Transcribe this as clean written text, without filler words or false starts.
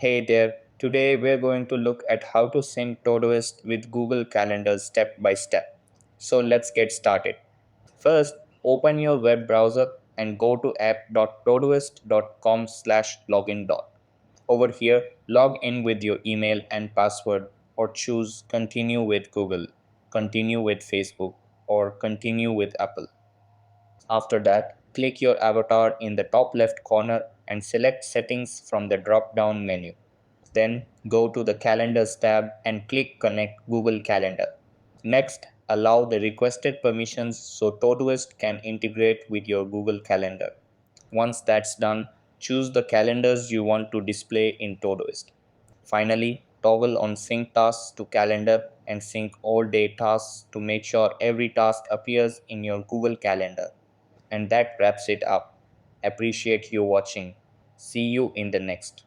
Hey there, today we're going to look at how to sync Todoist with Google Calendar step by step. So let's get started. First, open your web browser and go to app.todoist.com/login. Over here, log in with your email and password or choose continue with Google, continue with Facebook, or continue with Apple. After that, click your avatar in the top left corner and select Settings from the drop down menu. Then go to the Calendars tab and click Connect Google Calendar. Next, allow the requested permissions so Todoist can integrate with your Google Calendar. Once that's done, choose the calendars you want to display in Todoist. Finally, toggle on Sync Tasks to Calendar and sync all day tasks to make sure every task appears in your Google Calendar. And that wraps it up. Appreciate you watching. See you in the next.